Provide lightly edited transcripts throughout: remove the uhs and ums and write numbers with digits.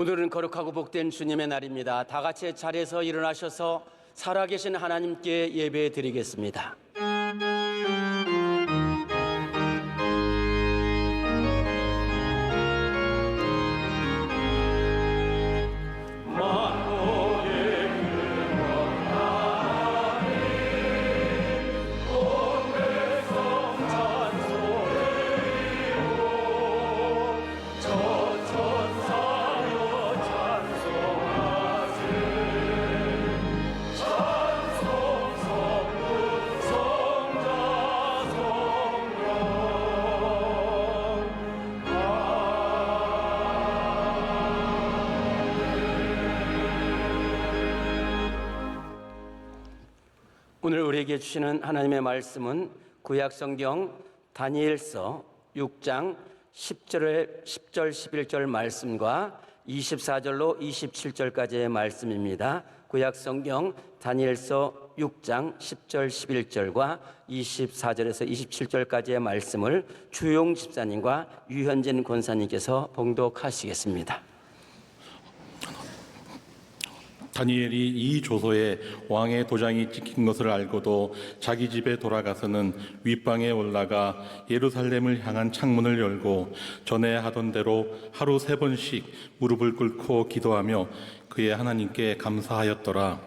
오늘은 거룩하고 복된 주님의 날입니다. 다 같이 자리에서 일어나셔서 살아계신 하나님께 예배 드리겠습니다. 오늘 우리에게 주시는 하나님의 말씀은 구약 성경 다니엘서 6장 10절 11절 말씀과 24절로 27절까지의 말씀입니다. 구약 성경 다니엘서 6장 10절 11절과 24절에서 27절까지의 말씀을 주용 집사님과 유현진 권사님께서 봉독하시겠습니다. 다니엘이 이 조서에 왕의 도장이 찍힌 것을 알고도 자기 집에 돌아가서는 윗방에 올라가 예루살렘을 향한 창문을 열고 전에 하던 대로 하루 3번씩 무릎을 꿇고 기도하며 그의 하나님께 감사하였더라.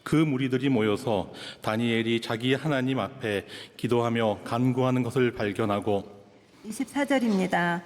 그 무리들이 모여서 다니엘이 자기 하나님 앞에 기도하며 간구하는 것을 발견하고 24절입니다.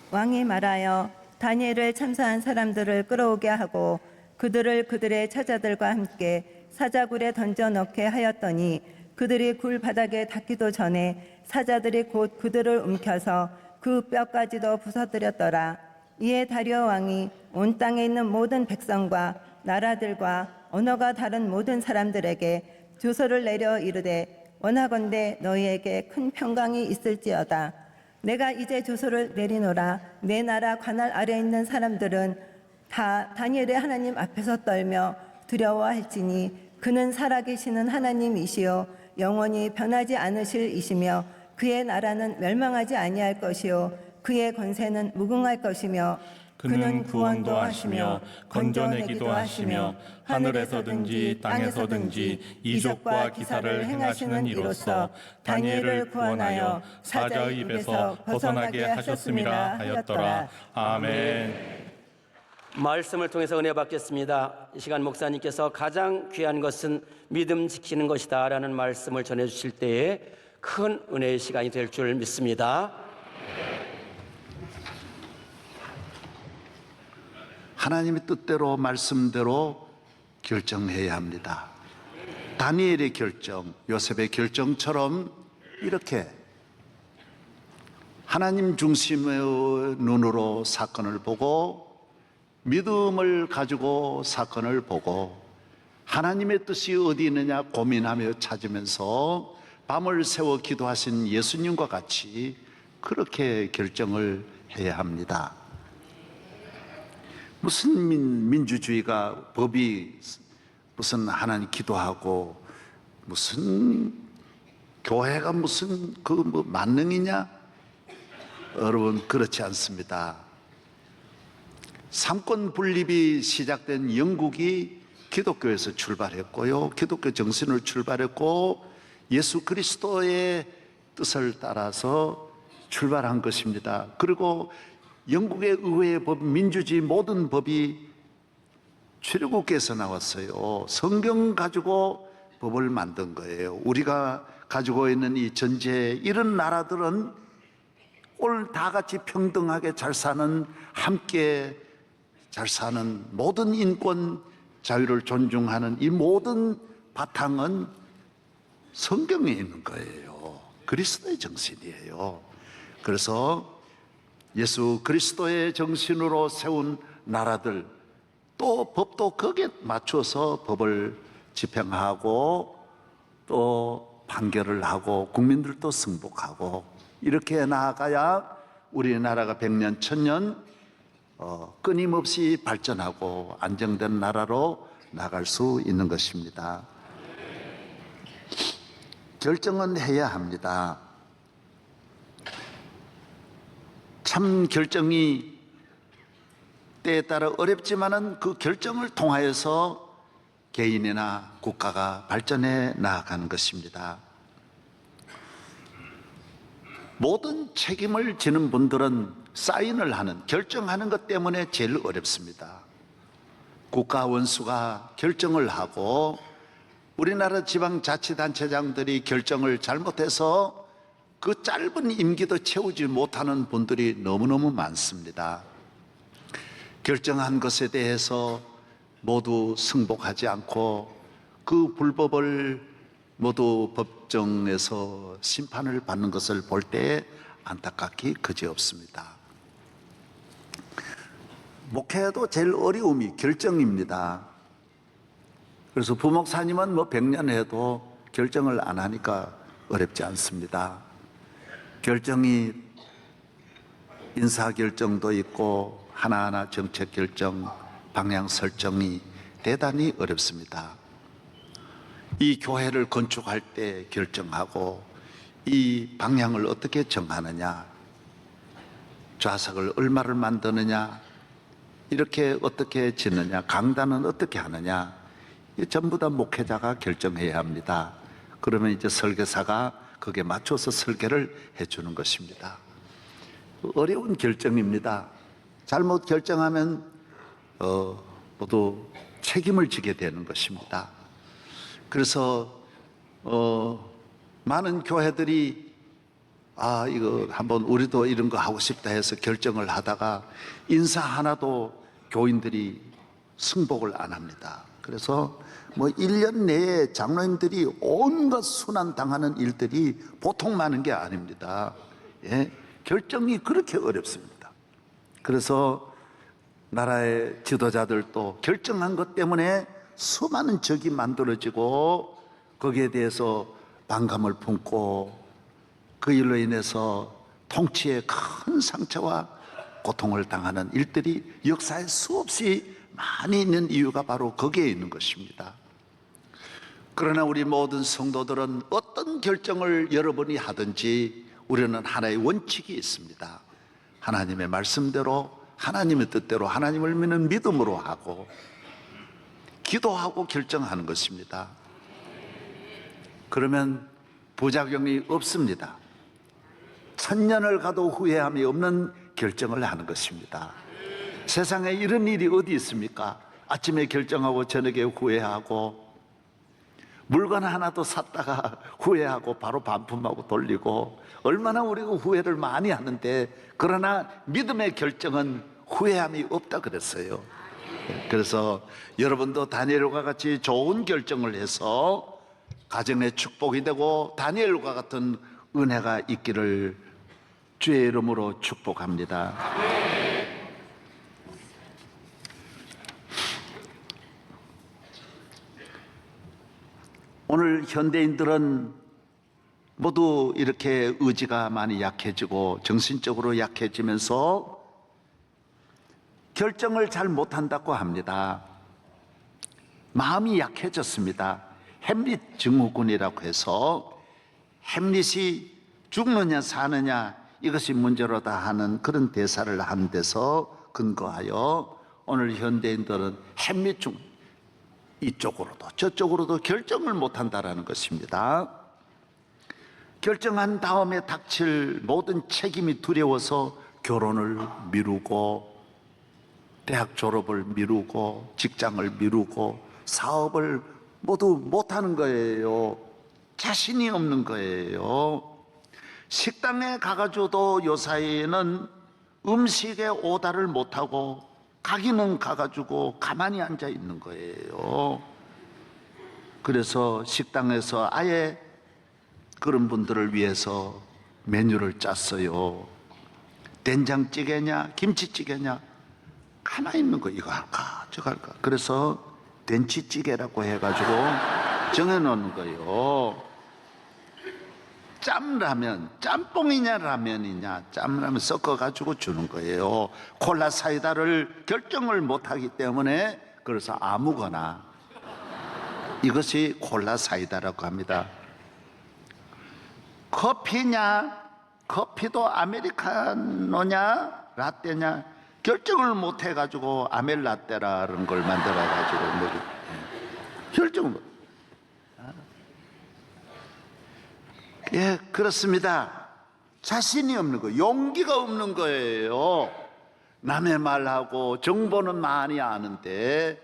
왕이 말하여 다니엘을 참사한 사람들을 끌어오게 하고 그들을 그들의 처자들과 함께 사자굴에 던져 넣게 하였더니 그들이 굴 바닥에 닿기도 전에 사자들이 곧 그들을 움켜서 그 뼈까지도 부서뜨렸더라. 이에 다리오 왕이 온 땅에 있는 모든 백성과 나라들과 언어가 다른 모든 사람들에게 조서를 내려 이르되 원하건대 너희에게 큰 평강이 있을지어다. 내가 이제 조서를 내리노라. 내 나라 관할 아래 있는 사람들은 다 다니엘의 하나님 앞에서 떨며 두려워할지니 그는 살아계시는 하나님이시요 영원히 변하지 않으실 이시며 그의 나라는 멸망하지 아니할 것이요 그의 권세는 무궁할 것이며 그는 구원도 하시며 건져내기도 하시며 하늘에서든지 땅에서든지 이적과 기사를 행하시는 이로써 다니엘을 구원하여 사자의 입에서 벗어나게 하셨음이라 하였더라. 아멘. 말씀을 통해서 은혜 받겠습니다. 이 시간 목사님께서 가장 귀한 것은 믿음 지키는 것이다 라는 말씀을 전해주실 때에 큰 은혜의 시간이 될 줄 믿습니다. 하나님의 뜻대로 말씀대로 결정해야 합니다. 다니엘의 결정, 요셉의 결정처럼 이렇게 하나님 중심의 눈으로 사건을 보고 믿음을 가지고 사건을 보고 하나님의 뜻이 어디 있느냐 고민하며 찾으면서 밤을 새워 기도하신 예수님과 같이 그렇게 결정을 해야 합니다. 무슨 민주주의가 법이 무슨 하나님 기도하고 무슨 교회가 무슨 그 만능이냐? 여러분 그렇지 않습니다. 삼권 분립이 시작된 영국이 기독교에서 출발했고요. 기독교 정신을 출발했고 예수 그리스도의 뜻을 따라서 출발한 것입니다. 그리고 영국의 의회의 법, 민주주의 모든 법이 출애굽기에서 나왔어요. 성경 가지고 법을 만든 거예요. 우리가 가지고 있는 이 전제 이런 나라들은 오늘 다 같이 평등하게 잘 사는 함께 잘 사는 모든 인권 자유를 존중하는 이 모든 바탕은 성경에 있는 거예요. 그리스도의 정신이에요. 그래서 예수 그리스도의 정신으로 세운 나라들 또 법도 거기에 맞춰서 법을 집행하고 또 판결을 하고 국민들도 승복하고 이렇게 나아가야 우리나라가 100년, 1000년 끊임없이 발전하고 안정된 나라로 나갈 수 있는 것입니다. 결정은 해야 합니다. 참 결정이 시대에 따라 어렵지만은 그 결정을 통하여서 개인이나 국가가 발전해 나아가는 것입니다. 모든 책임을 지는 분들은 사인을 하는, 결정하는 것 때문에 제일 어렵습니다. 국가 원수가 결정을 하고 우리나라 지방자치단체장들이 결정을 잘못해서 그 짧은 임기도 채우지 못하는 분들이 너무너무 많습니다. 결정한 것에 대해서 모두 승복하지 않고 그 불법을 모두 법정에서 심판을 받는 것을 볼 때 안타깝기 그지없습니다. 목회도 제일 어려움이 결정입니다. 그래서 부목사님은 뭐 100년 해도 결정을 안 하니까 어렵지 않습니다. 결정이 인사결정도 있고 하나하나 정책 결정, 방향 설정이 대단히 어렵습니다. 이 교회를 건축할 때 결정하고 이 방향을 어떻게 정하느냐, 좌석을 얼마를 만드느냐, 이렇게 어떻게 짓느냐, 강단은 어떻게 하느냐, 이 전부 다 목회자가 결정해야 합니다. 그러면 이제 설계사가 거기에 맞춰서 설계를 해주는 것입니다. 어려운 결정입니다. 잘못 결정하면 모두 책임을 지게 되는 것입니다. 그래서 많은 교회들이 이거 한번 우리도 이런 거 하고 싶다 해서 결정을 하다가 인사 하나도 교인들이 승복을 안 합니다. 그래서 뭐 1년 내에 장로님들이 온갖 순환 당하는 일들이 보통 많은 게 아닙니다. 예? 결정이 그렇게 어렵습니다. 그래서 나라의 지도자들도 결정한 것 때문에 수많은 적이 만들어지고 거기에 대해서 반감을 품고 그 일로 인해서 통치에 큰 상처와 고통을 당하는 일들이 역사에 수없이 많이 있는 이유가 바로 거기에 있는 것입니다. 그러나 우리 모든 성도들은 어떤 결정을 여러분이 하든지 우리는 하나의 원칙이 있습니다. 하나님의 말씀대로, 하나님의 뜻대로, 하나님을 믿는 믿음으로 하고 기도하고 결정하는 것입니다. 그러면 부작용이 없습니다. 1000년을 가도 후회함이 없는 결정을 하는 것입니다. 세상에 이런 일이 어디 있습니까? 아침에 결정하고 저녁에 후회하고 물건 하나도 샀다가 후회하고 바로 반품하고 돌리고 얼마나 우리가 후회를 많이 하는데, 그러나 믿음의 결정은 후회함이 없다 그랬어요. 그래서 여러분도 다니엘과 같이 좋은 결정을 해서 가정의 축복이 되고 다니엘과 같은 은혜가 있기를 주의 이름으로 축복합니다. 오늘 현대인들은 모두 이렇게 의지가 많이 약해지고 정신적으로 약해지면서 결정을 잘 못한다고 합니다. 마음이 약해졌습니다. 햄릿 증후군이라고 해서 햄릿이 죽느냐 사느냐 이것이 문제로다 하는 그런 대사를 한 데서 근거하여 오늘 현대인들은 햄릿 증 이쪽으로도 저쪽으로도 결정을 못한다라는 것입니다. 결정한 다음에 닥칠 모든 책임이 두려워서 결혼을 미루고 대학 졸업을 미루고 직장을 미루고 사업을 모두 못하는 거예요. 자신이 없는 거예요. 식당에 가가지고도 요사이는 음식에 오다를 못하고 가기는 가가지고 가만히 앉아 있는 거예요. 그래서 식당에서 아예 그런 분들을 위해서 메뉴를 짰어요. 된장찌개냐 김치찌개냐 가만히 있는 거, 이거 할까 저거 할까. 그래서 된치찌개라고 해가지고 정해놓는 거예요. 짬라면, 짬뽕이냐 라면이냐, 짬라면 섞어가지고 주는 거예요. 콜라 사이다를 결정을 못하기 때문에 그래서 아무거나, 이것이 콜라 사이다라고 합니다. 커피냐, 커피도 아메리카노냐 라떼냐, 결정을 못 해가지고 아멜라떼라는 걸 만들어가지고 결정을 못. 예, 그렇습니다. 자신이 없는 거예요. 용기가 없는 거예요. 남의 말하고 정보는 많이 아는데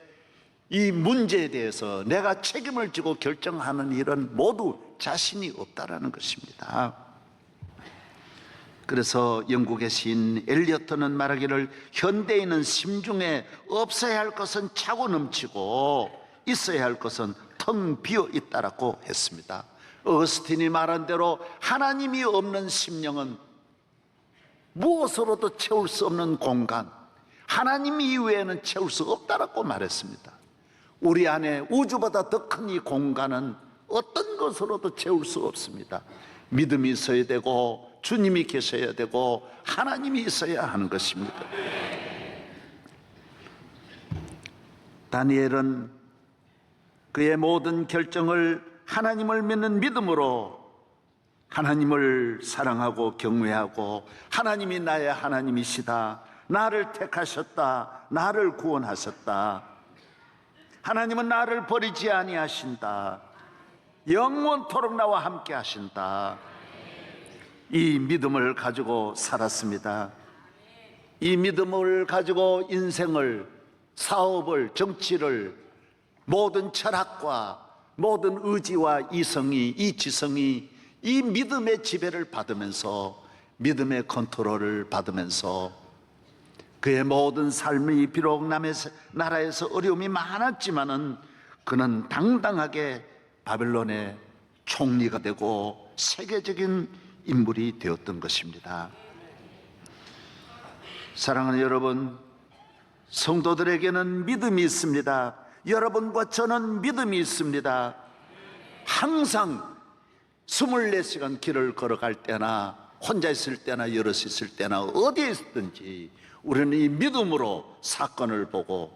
이 문제에 대해서 내가 책임을 지고 결정하는 일은 모두 자신이 없다라는 것입니다. 그래서 영국의 시인 엘리어트는 말하기를 현대인은 심중에 없어야 할 것은 차고 넘치고 있어야 할 것은 텅 비어 있다라고 했습니다. 어거스틴이 말한 대로 하나님이 없는 심령은 무엇으로도 채울 수 없는 공간, 하나님 이외에는 채울 수 없다라고 말했습니다. 우리 안에 우주보다 더 큰 이 공간은 어떤 것으로도 채울 수 없습니다. 믿음이 있어야 되고 주님이 계셔야 되고 하나님이 있어야 하는 것입니다. 다니엘은 그의 모든 결정을 하나님을 믿는 믿음으로 하나님을 사랑하고 경외하고 하나님이 나의 하나님이시다, 나를 택하셨다, 나를 구원하셨다, 하나님은 나를 버리지 아니하신다, 영원토록 나와 함께 하신다, 이 믿음을 가지고 살았습니다. 이 믿음을 가지고 인생을, 사업을, 정치를, 모든 철학과 모든 의지와 이성이, 이 지성이 이 믿음의 지배를 받으면서, 믿음의 컨트롤을 받으면서 그의 모든 삶이 비록 남의 나라에서 어려움이 많았지만은 그는 당당하게 바벨론의 총리가 되고 세계적인 인물이 되었던 것입니다. 사랑하는 여러분, 성도들에게는 믿음이 있습니다. 여러분과 저는 믿음이 있습니다. 항상 24시간 길을 걸어갈 때나 혼자 있을 때나 여럿이 있을 때나 어디에 있든지 우리는 이 믿음으로 사건을 보고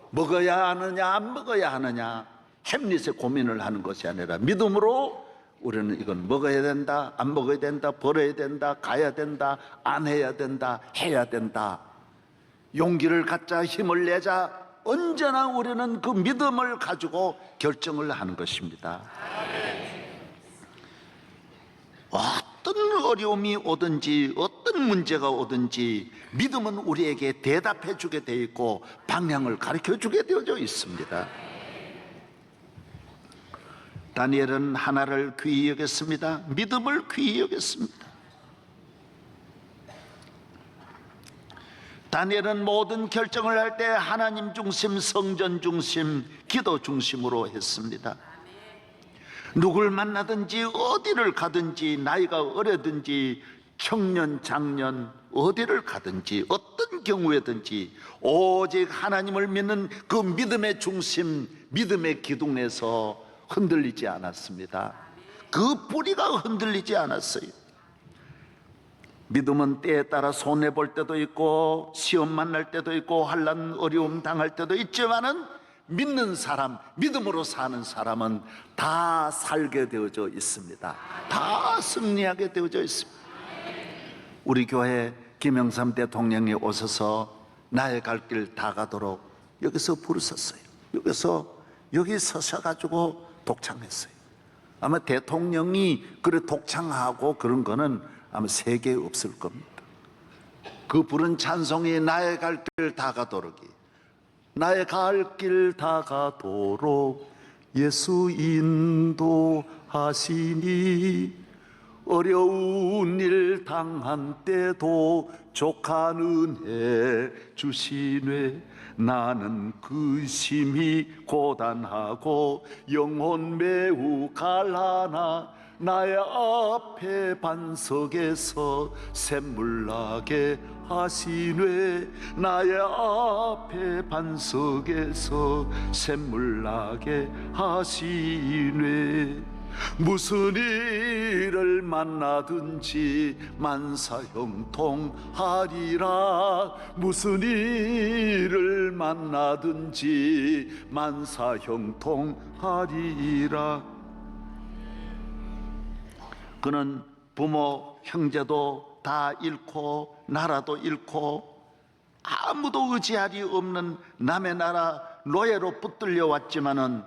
먹어야 하느냐 안 먹어야 하느냐 햄릿의 고민을 하는 것이 아니라 믿음으로 우리는 이건 먹어야 된다, 안 먹어야 된다, 벌어야 된다, 가야 된다, 안 해야 된다, 해야 된다, 용기를 갖자, 힘을 내자, 언제나 우리는 그 믿음을 가지고 결정을 하는 것입니다. 어떤 어려움이 오든지 어떤 문제가 오든지 믿음은 우리에게 대답해 주게 되어 있고 방향을 가르쳐 주게 되어져 있습니다. 다니엘은 하나를 귀히 여겼습니다. 믿음을 귀히 여겼습니다. 다니엘은 모든 결정을 할 때 하나님 중심, 성전 중심, 기도 중심으로 했습니다. 누굴 만나든지 어디를 가든지 나이가 어려든지 청년, 장년 어디를 가든지 어떤 경우에든지 오직 하나님을 믿는 그 믿음의 중심, 믿음의 기둥에서 흔들리지 않았습니다. 그 뿌리가 흔들리지 않았어요. 믿음은 때에 따라 손해볼 때도 있고 시험 만날 때도 있고 환난 어려움 당할 때도 있지만은 믿는 사람, 믿음으로 사는 사람은 다 살게 되어져 있습니다. 다 승리하게 되어져 있습니다. 우리 교회 김영삼 대통령이 오셔서 나의 갈 길 다 가도록 여기서 부르셨어요. 여기 서셔가지고 독창했어요. 아마 대통령이 그래 독창하고 그런 거는 아마 세계에 없을 겁니다. 그 부른 찬송이 나의 갈 길 다 가도록이, 나의 갈 길 다 가도록 예수 인도하시니 어려운 일 당한 때도 족한 은혜 주시네. 나는 근심이 고단하고 영혼 매우 갈라나 나의 앞에 반석에서 샘물 나게 하시네. 나의 앞에 반석에서 샘물 나게 하시네. 무슨 일을 만나든지 만사형통하리라. 무슨 일을 만나든지 만사형통하리라. 그는 부모, 형제도 다 잃고 나라도 잃고 아무도 의지할 리 없는 남의 나라 노예로 붙들려 왔지만은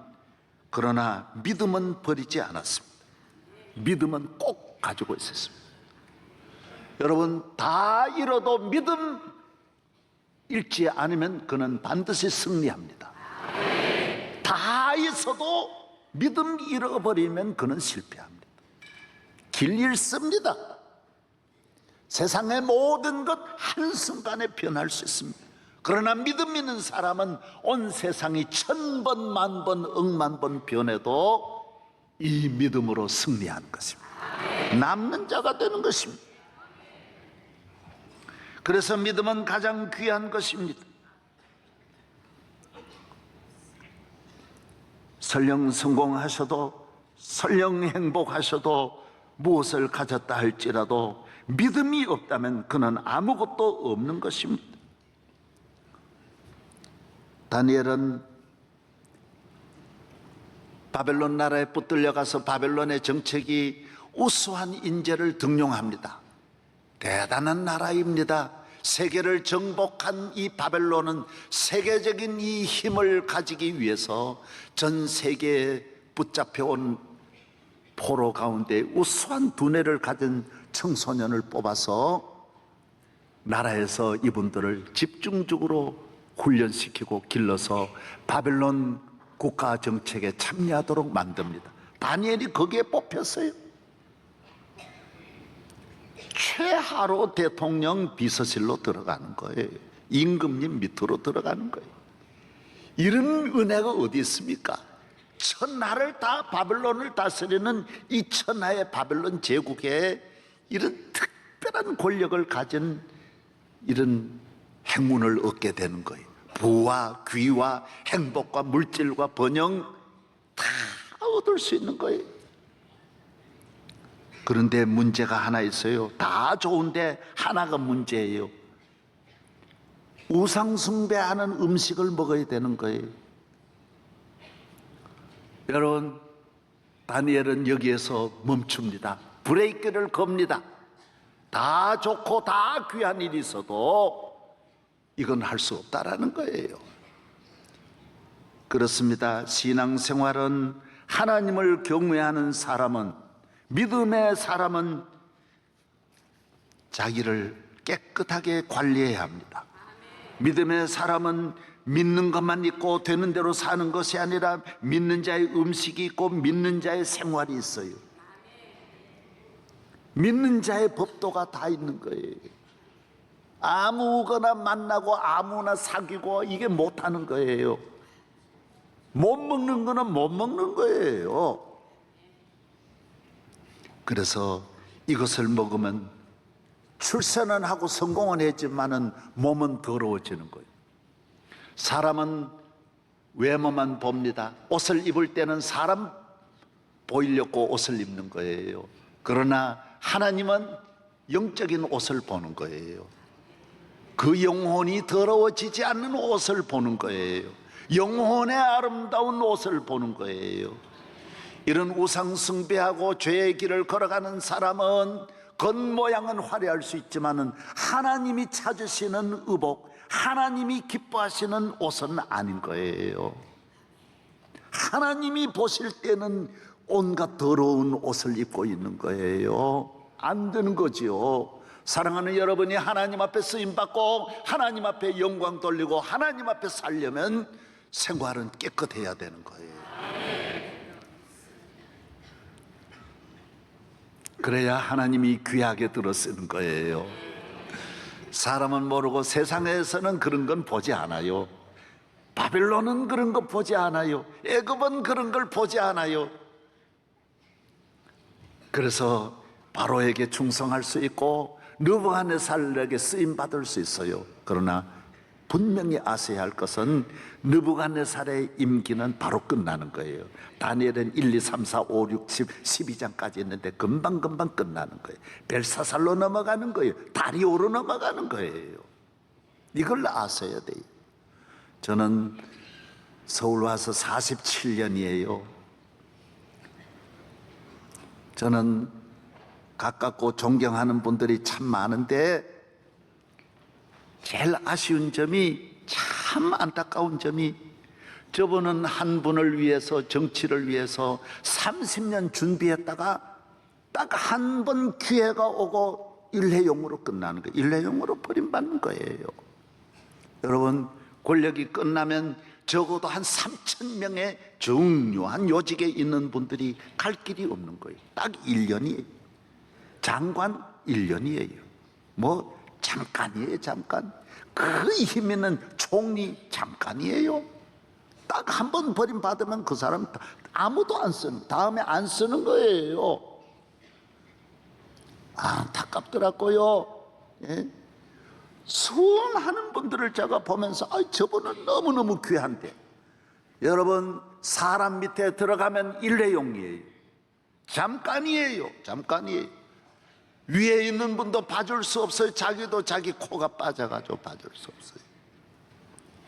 그러나 믿음은 버리지 않았습니다. 믿음은 꼭 가지고 있었습니다. 여러분, 다 잃어도 믿음 잃지 않으면 그는 반드시 승리합니다. 다 있어도 믿음 잃어버리면 그는 실패합니다. 길 잃습니다. 세상의 모든 것 한순간에 변할 수 있습니다. 그러나 믿음 있는 사람은 온 세상이 1000번, 만번, 억만 번 변해도 이 믿음으로 승리하는 것입니다. 남는 자가 되는 것입니다. 그래서 믿음은 가장 귀한 것입니다. 설령 성공하셔도, 설령 행복하셔도, 무엇을 가졌다 할지라도 믿음이 없다면 그는 아무것도 없는 것입니다. 다니엘은 바벨론 나라에 붙들려가서 바벨론의 정책이 우수한 인재를 등용합니다. 대단한 나라입니다. 세계를 정복한 이 바벨론은 세계적인 이 힘을 가지기 위해서 전 세계에 붙잡혀온 포로 가운데 우수한 두뇌를 가진 청소년을 뽑아서 나라에서 이분들을 집중적으로 훈련시키고 길러서 바벨론 국가 정책에 참여하도록 만듭니다. 다니엘이 거기에 뽑혔어요. 최하로 대통령 비서실로 들어가는 거예요. 임금님 밑으로 들어가는 거예요. 이런 은혜가 어디 있습니까? 천하를 다, 바벨론을 다스리는 이 천하의 바벨론 제국에 이런 특별한 권력을 가진 이런 행운을 얻게 되는 거예요. 부와 귀와 행복과 물질과 번영 다 얻을 수 있는 거예요. 그런데 문제가 하나 있어요. 다 좋은데 하나가 문제예요. 우상 숭배하는 음식을 먹어야 되는 거예요. 여러분, 다니엘은 여기에서 멈춥니다. 브레이크를 겁니다. 다 좋고 다 귀한 일이 있어도 이건 할 수 없다라는 거예요. 그렇습니다. 신앙생활은 하나님을 경외하는 사람은, 믿음의 사람은 자기를 깨끗하게 관리해야 합니다. 믿음의 사람은 믿는 것만 있고 되는 대로 사는 것이 아니라 믿는 자의 음식이 있고 믿는 자의 생활이 있어요. 믿는 자의 법도가 다 있는 거예요. 아무거나 만나고 아무나 사귀고 이게 못하는 거예요. 못 먹는 거는 못 먹는 거예요. 그래서 이것을 먹으면 출세는 하고 성공은 했지만은 몸은 더러워지는 거예요. 사람은 외모만 봅니다. 옷을 입을 때는 사람 보이려고 옷을 입는 거예요. 그러나 하나님은 영적인 옷을 보는 거예요. 그 영혼이 더러워지지 않는 옷을 보는 거예요. 영혼의 아름다운 옷을 보는 거예요. 이런 우상 숭배하고 죄의 길을 걸어가는 사람은 겉모양은 화려할 수 있지만은 하나님이 찾으시는 의복, 하나님이 기뻐하시는 옷은 아닌 거예요. 하나님이 보실 때는 온갖 더러운 옷을 입고 있는 거예요. 안 되는 거지요. 사랑하는 여러분이 하나님 앞에 쓰임받고 하나님 앞에 영광 돌리고 하나님 앞에 살려면 생활은 깨끗해야 되는 거예요. 그래야 하나님이 귀하게 들어쓰는 거예요. 사람은 모르고 세상에서는 그런 건 보지 않아요. 바벨론은 그런 거 보지 않아요. 애굽은 그런 걸 보지 않아요. 그래서 바로에게 충성할 수 있고 느부갓네살에게 쓰임 받을 수 있어요. 그러나 분명히 아셔야 할 것은 느부갓네살의 임기는 바로 끝나는 거예요. 다니엘은 1, 2, 3, 4, 5, 6, 10, 12장까지 있는데 금방금방 끝나는 거예요. 벨사살로 넘어가는 거예요. 다리오로 넘어가는 거예요. 이걸 아셔야 돼요. 저는 서울 와서 47년이에요. 저는 가깝고 존경하는 분들이 참 많은데 제일 아쉬운 점이, 참 안타까운 점이, 저분은 한 분을 위해서, 정치를 위해서 30년 준비했다가 딱 한 번 기회가 오고 일회용으로 끝나는 거예요. 일회용으로 버림받는 거예요. 여러분, 권력이 끝나면 적어도 한 3,000명의 중요한 요직에 있는 분들이 갈 길이 없는 거예요. 딱 1년이에요. 장관 1년이에요. 뭐 잠깐이에요, 잠깐. 그 힘 있는 총리 잠깐이에요. 딱 한 번 버림받으면 그 사람 아무도 안 쓰는, 다음에 안 쓰는 거예요. 안타깝더라고요. 예? 수원하는 분들을 제가 보면서 저분은 너무너무 귀한데, 여러분, 사람 밑에 들어가면 일회용이에요. 잠깐이에요. 잠깐이에요. 위에 있는 분도 봐줄 수 없어요. 자기도 자기 코가 빠져가지고 봐줄 수 없어요.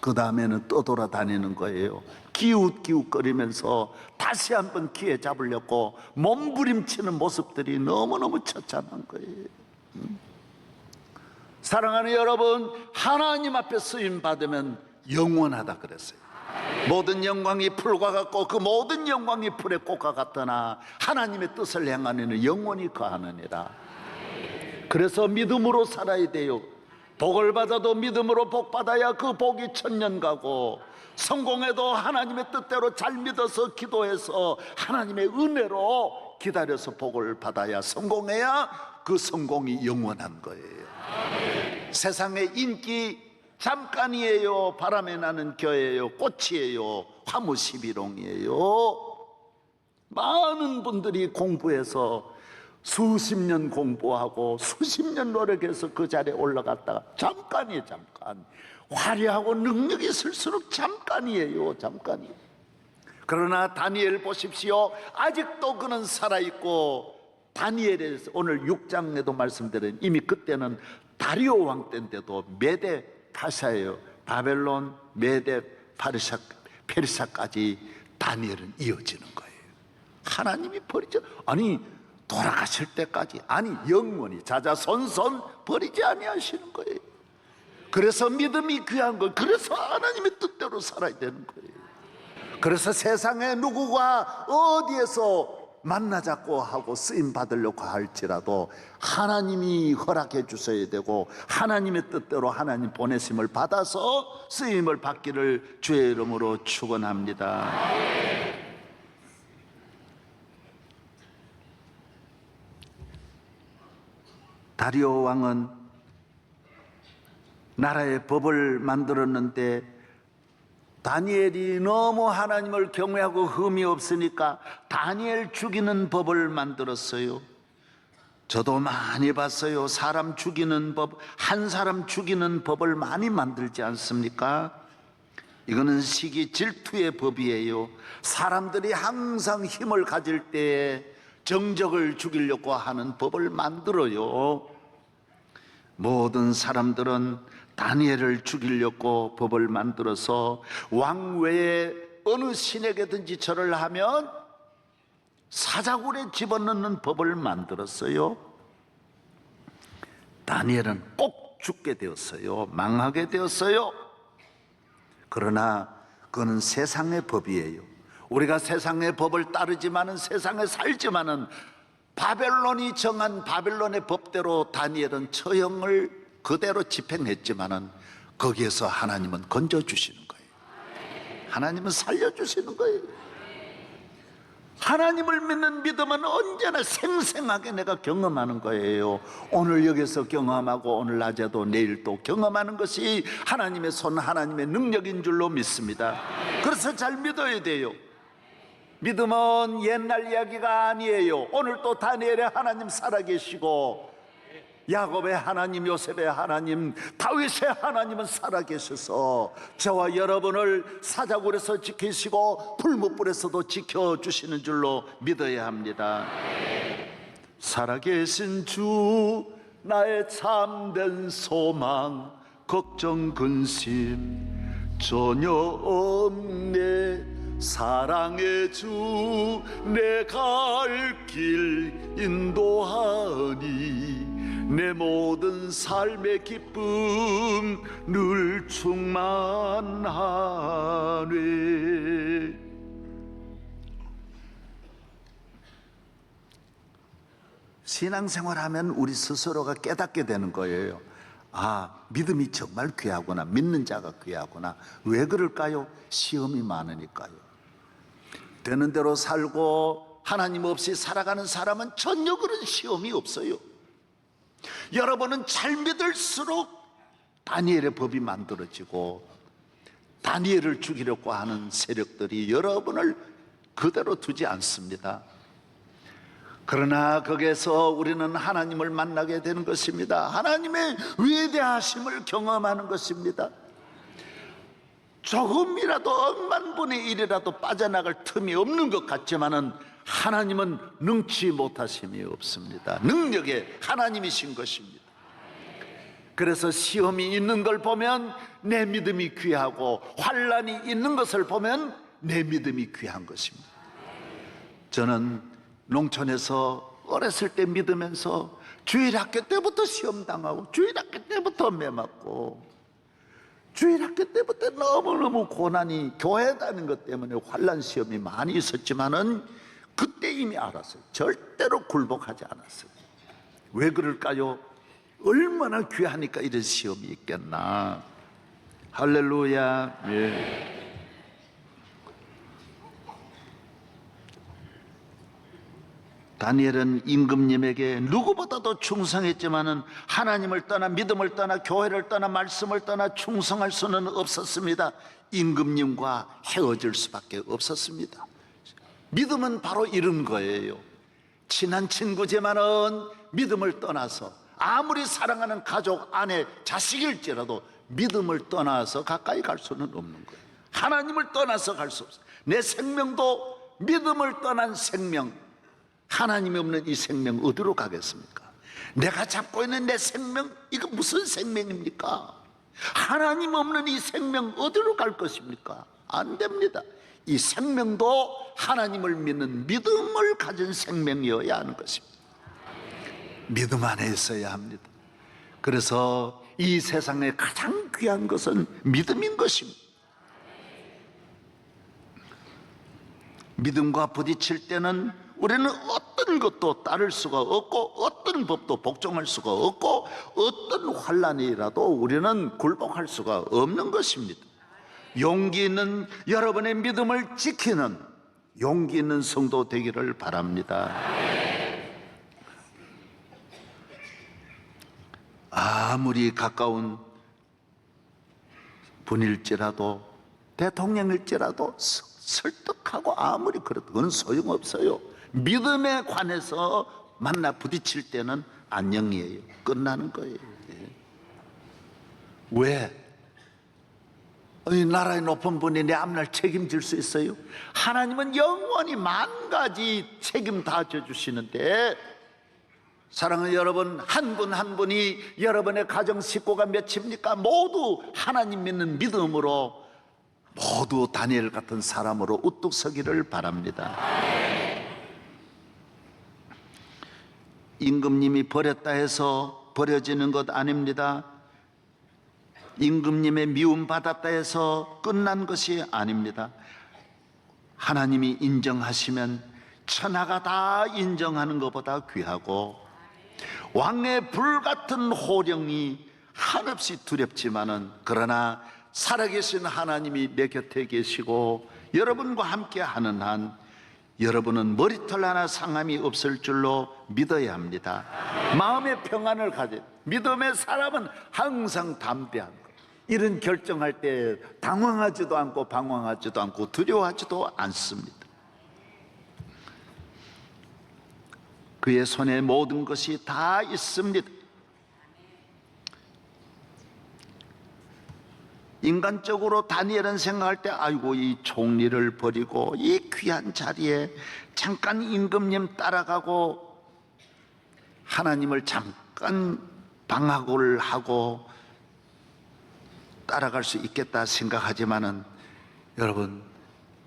그 다음에는 떠돌아다니는 거예요. 기웃기웃거리면서 다시 한번 기회 잡으려고 몸부림치는 모습들이 너무너무 처참한 거예요. 사랑하는 여러분, 하나님 앞에 쓰임 받으면 영원하다 그랬어요. 모든 영광이 풀과 같고 그 모든 영광이 풀의 꽃과 같으나 하나님의 뜻을 행하는 영원히 거하느니라. 그래서 믿음으로 살아야 돼요. 복을 받아도 믿음으로 복 받아야 그 복이 천년 가고, 성공해도 하나님의 뜻대로 잘 믿어서 기도해서 하나님의 은혜로 기다려서 복을 받아야, 성공해야 그 성공이 영원한 거예요. 세상의 인기 잠깐이에요. 바람에 나는 겨예요. 꽃이에요. 화무시비롱이에요. 많은 분들이 공부해서 수십 년 공부하고 수십 년 노력해서 그 자리에 올라갔다가 잠깐이에요, 잠깐. 화려하고 능력이 있을수록 잠깐이에요, 잠깐이에요. 그러나 다니엘 보십시오. 아직도 그는 살아있고, 다니엘에서 오늘 6장에도 말씀드린, 이미 그때는 다리오 왕 때인데도 메데 파샤예요. 바벨론, 메데, 페르샤까지 다니엘은 이어지는 거예요. 하나님이 버리죠. 아니, 돌아가실 때까지, 아니 영원히 자자손손 버리지 아니하시는 거예요. 그래서 믿음이 귀한 거예요. 그래서 하나님의 뜻대로 살아야 되는 거예요. 그래서 세상에 누구가 어디에서 만나자고 하고 쓰임 받으려고 할지라도 하나님이 허락해 주셔야 되고, 하나님의 뜻대로 하나님 보내심을 받아서 쓰임을 받기를 주의 이름으로 축원합니다. 다리오 왕은 나라의 법을 만들었는데, 다니엘이 너무 하나님을 경외하고 흠이 없으니까 다니엘 죽이는 법을 만들었어요. 저도 많이 봤어요. 사람 죽이는 법, 한 사람 죽이는 법을 많이 만들지 않습니까? 이거는 시기 질투의 법이에요. 사람들이 항상 힘을 가질 때에 정적을 죽이려고 하는 법을 만들어요. 모든 사람들은 다니엘을 죽이려고 법을 만들어서 왕 외에 어느 신에게든지 절을 하면 사자굴에 집어넣는 법을 만들었어요. 다니엘은 꼭 죽게 되었어요. 망하게 되었어요. 그러나 그거는 세상의 법이에요. 우리가 세상의 법을 따르지만은, 세상에 살지만은, 바벨론이 정한 바벨론의 법대로 다니엘은 처형을 그대로 집행했지만은 거기에서 하나님은 건져주시는 거예요. 하나님은 살려주시는 거예요. 하나님을 믿는 믿음은 언제나 생생하게 내가 경험하는 거예요. 오늘 여기서 경험하고 오늘 낮에도 내일 또 경험하는 것이 하나님의 손, 하나님의 능력인 줄로 믿습니다. 그래서 잘 믿어야 돼요. 믿음은 옛날 이야기가 아니에요. 오늘 또 다니엘의 하나님 살아계시고, 야곱의 하나님, 요셉의 하나님, 다윗의 하나님은 살아계셔서 저와 여러분을 사자굴에서 지키시고 불못불에서도 지켜주시는 줄로 믿어야 합니다. 살아계신 주, 나의 참된 소망, 걱정 근심 전혀 없네. 사랑의 주, 내 갈 길 인도하니 내 모든 삶의 기쁨 늘 충만하네. 신앙생활하면 우리 스스로가 깨닫게 되는 거예요. 아, 믿음이 정말 귀하구나. 믿는 자가 귀하구나. 왜 그럴까요? 시험이 많으니까요. 되는 대로 살고 하나님 없이 살아가는 사람은 전혀 그런 시험이 없어요. 여러분은 잘 믿을수록 다니엘의 법이 만들어지고 다니엘을 죽이려고 하는 세력들이 여러분을 그대로 두지 않습니다. 그러나 거기에서 우리는 하나님을 만나게 되는 것입니다. 하나님의 위대하심을 경험하는 것입니다. 조금이라도 억만분의 1이라도 빠져나갈 틈이 없는 것 같지만은 하나님은 능치 못하심이 없습니다. 능력의 하나님이신 것입니다. 그래서 시험이 있는 걸 보면 내 믿음이 귀하고 환난이 있는 것을 보면 내 믿음이 귀한 것입니다. 저는 농촌에서 어렸을 때 믿으면서 주일학교 때부터 시험당하고 주일학교 때부터 매맞고 주일학교 때부터 너무너무 고난이 교회 다니는 것 때문에 환난 시험이 많이 있었지만은 그때 이미 알았어요. 절대로 굴복하지 않았어요. 왜 그럴까요? 얼마나 귀하니까 이런 시험이 있겠나. 할렐루야. 예. 다니엘은 임금님에게 누구보다도 충성했지만은 하나님을 떠나 믿음을 떠나 교회를 떠나 말씀을 떠나 충성할 수는 없었습니다. 임금님과 헤어질 수밖에 없었습니다. 믿음은 바로 이런 거예요. 친한 친구지만은 믿음을 떠나서 아무리 사랑하는 가족, 아내, 자식일지라도 믿음을 떠나서 가까이 갈 수는 없는 거예요. 하나님을 떠나서 갈 수 없어요. 내 생명도 믿음을 떠난 생명, 하나님이 없는 이 생명 어디로 가겠습니까? 내가 잡고 있는 내 생명, 이거 무슨 생명입니까? 하나님 없는 이 생명 어디로 갈 것입니까? 안 됩니다. 이 생명도 하나님을 믿는 믿음을 가진 생명이어야 하는 것입니다. 믿음 안에 있어야 합니다. 그래서 이 세상에 가장 귀한 것은 믿음인 것입니다. 믿음과 부딪힐 때는 우리는 어떤 것도 따를 수가 없고 어떤 법도 복종할 수가 없고 어떤 환난이라도 우리는 굴복할 수가 없는 것입니다. 용기 있는 여러분의 믿음을 지키는 용기 있는 성도 되기를 바랍니다. 아무리 가까운 분일지라도 대통령일지라도 설득하고 아무리 그래도 그건 소용없어요. 믿음에 관해서 만나 부딪힐 때는 안녕이에요. 끝나는 거예요. 왜? 이 나라의 높은 분이 내 앞날 책임질 수 있어요? 하나님은 영원히 만 가지 책임 다 져주시는데, 사랑하는 여러분, 한 분 한 분이 여러분의 가정 식구가 몇입니까? 모두 하나님 믿는 믿음으로 모두 다니엘 같은 사람으로 우뚝 서기를 바랍니다. 임금님이 버렸다 해서 버려지는 것 아닙니다. 임금님의 미움받았다 해서 끝난 것이 아닙니다. 하나님이 인정하시면 천하가 다 인정하는 것보다 귀하고, 왕의 불같은 호령이 한없이 두렵지만은 그러나 살아계신 하나님이 내 곁에 계시고 여러분과 함께 하는 한 여러분은 머리털 하나 상함이 없을 줄로 믿어야 합니다. 마음의 평안을 가져. 믿음의 사람은 항상 담대한 것. 이런 결정할 때 당황하지도 않고 방황하지도 않고 두려워하지도 않습니다. 그의 손에 모든 것이 다 있습니다. 인간적으로 다니엘은 생각할 때 아이고 이 총리를 버리고 이 귀한 자리에 잠깐 임금님 따라가고 하나님을 잠깐 방학을 하고 따라갈 수 있겠다 생각하지만은 여러분,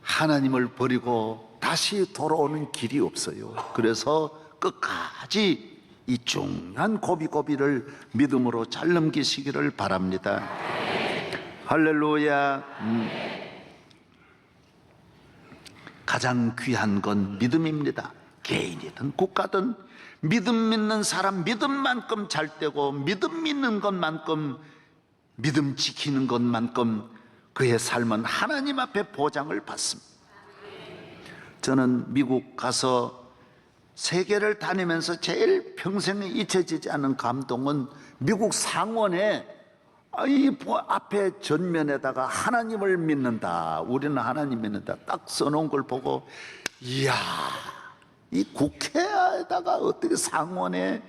하나님을 버리고 다시 돌아오는 길이 없어요. 그래서 끝까지 이 중요한 고비고비를 믿음으로 잘 넘기시기를 바랍니다. 할렐루야. 가장 귀한 건 믿음입니다. 개인이든 국가든 믿음 믿는 사람 믿음만큼 잘 되고 믿음 믿는 것만큼 믿음 지키는 것만큼 그의 삶은 하나님 앞에 보장을 받습니다. 저는 미국 가서 세계를 다니면서 제일 평생에 잊혀지지 않은 감동은 미국 상원에 이 앞에 전면에다가 하나님을 믿는다, 우리는 하나님 믿는다 딱 써놓은 걸 보고, 이야, 이 국회에다가 어떻게 상원에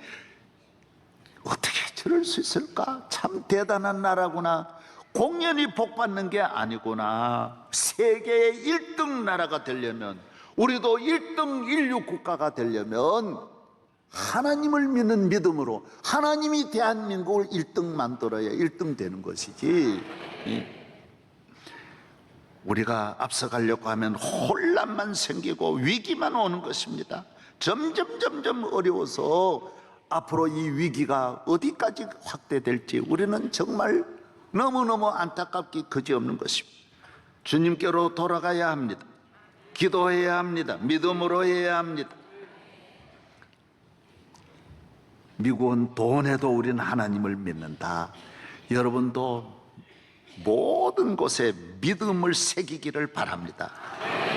어떻게 저럴 수 있을까? 참 대단한 나라구나. 공연히 복받는 게 아니구나. 세계의 1등 나라가 되려면, 우리도 1등 인류 국가가 되려면 하나님을 믿는 믿음으로 하나님이 대한민국을 1등 만들어야 1등 되는 것이지, 우리가 앞서가려고 하면 혼란만 생기고 위기만 오는 것입니다. 점점 어려워서 앞으로 이 위기가 어디까지 확대될지 우리는 정말 너무너무 안타깝기 그지없는 것입니다. 주님께로 돌아가야 합니다. 기도해야 합니다. 믿음으로 해야 합니다. 미국은 돈에도 우리는 하나님을 믿는다. 여러분도 모든 곳에 믿음을 새기기를 바랍니다.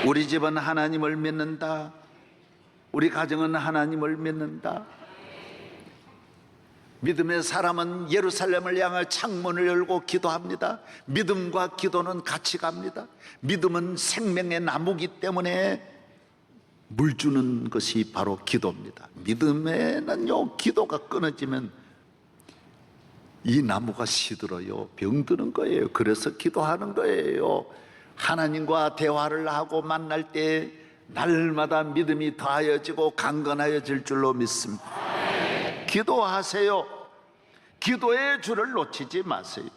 우리 집은 하나님을 믿는다. 우리 가정은 하나님을 믿는다. 믿음의 사람은 예루살렘을 향해 창문을 열고 기도합니다. 믿음과 기도는 같이 갑니다. 믿음은 생명의 나무기 때문에 물 주는 것이 바로 기도입니다. 믿음에는요, 기도가 끊어지면 이 나무가 시들어요. 병드는 거예요. 그래서 기도하는 거예요. 하나님과 대화를 하고 만날 때 날마다 믿음이 더하여지고 강건하여질 줄로 믿습니다. 기도하세요. 기도의 줄을 놓치지 마세요.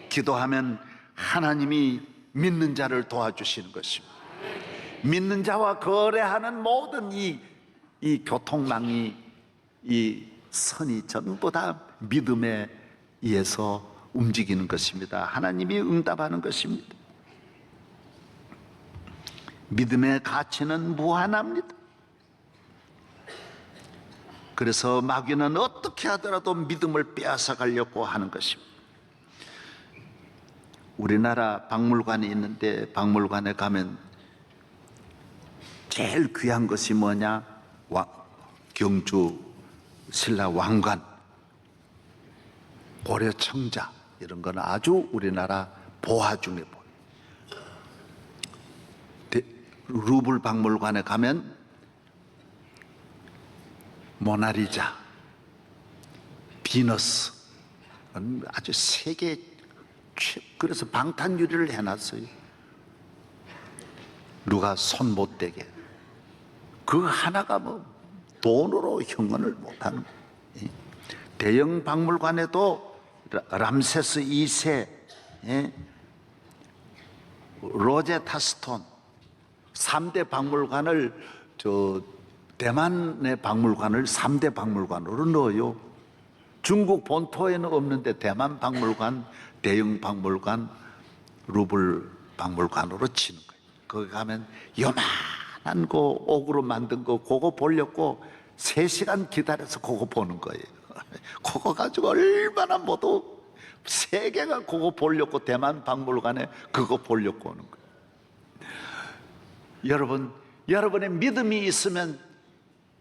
기도하면 하나님이 믿는 자를 도와주시는 것입니다. 믿는 자와 거래하는 모든 이 교통망이, 이 선이 전부 다 믿음에 의해서 움직이는 것입니다. 하나님이 응답하는 것입니다. 믿음의 가치는 무한합니다. 그래서 마귀는 어떻게 하더라도 믿음을 빼앗아 가려고 하는 것입니다. 우리나라 박물관이 있는데 박물관에 가면 제일 귀한 것이 뭐냐? 경주 신라 왕관, 고려 청자, 이런 건 아주 우리나라 보화 중에 보여. 루블 박물관에 가면 모나리자, 비너스, 아주 세계 그래서 방탄유리를 해놨어요. 누가 손 못 대게. 그 하나가 뭐 돈으로 형언을 못하는 거예요. 대형 박물관에도 람세스 2세, 로제타 스톤 3대 박물관을 대만의 박물관을 3대 박물관으로 넣어요. 중국 본토에는 없는데 대만 박물관, 대형 박물관, 루블 박물관으로 치는 거예요. 거기 가면 요만한 거 옥으로 만든 거 그거 보려고 3시간 기다려서 그거 보는 거예요. 그거 가지고 얼마나 모두 세계가 그거 보려고 대만 박물관에 그거 보려고 오는 거예요. 여러분의 믿음이 있으면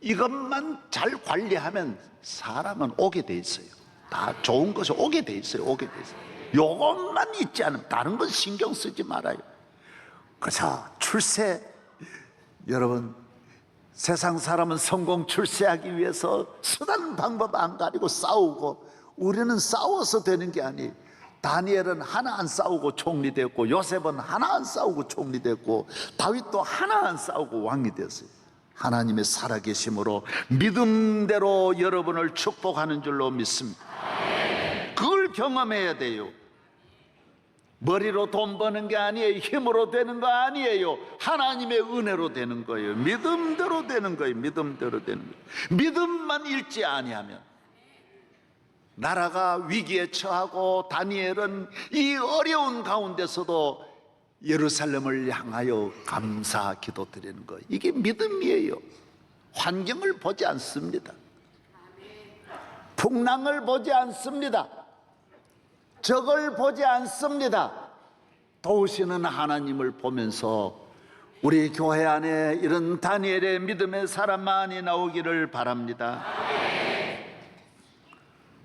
이것만 잘 관리하면 사람은 오게 돼 있어요. 다 좋은 것이 오게 돼 있어요. 오게 돼 있어요. 요것만 있지 않으면 다른 건 신경 쓰지 말아요. 그래서 출세, 여러분 세상 사람은 성공 출세하기 위해서 수단 방법 안 가리고 싸우고, 우리는 싸워서 되는 게 아니에요. 다니엘은 하나 안 싸우고 총리 됐고, 요셉은 하나 안 싸우고 총리 됐고, 다윗도 하나 안 싸우고 왕이 됐어요. 하나님의 살아계심으로 믿음대로 여러분을 축복하는 줄로 믿습니다. 그걸 경험해야 돼요. 머리로 돈 버는 게 아니에요. 힘으로 되는 거 아니에요. 하나님의 은혜로 되는 거예요. 믿음대로 되는 거예요. 믿음대로 되는 거예요. 믿음만 잃지 아니하면. 나라가 위기에 처하고 다니엘은 이 어려운 가운데서도 예루살렘을 향하여 감사 기도 드리는 거예요. 이게 믿음이에요. 환경을 보지 않습니다. 풍랑을 보지 않습니다. 적을 보지 않습니다. 도우시는 하나님을 보면서 우리 교회 안에 이런 다니엘의 믿음의 사람 많이 나오기를 바랍니다.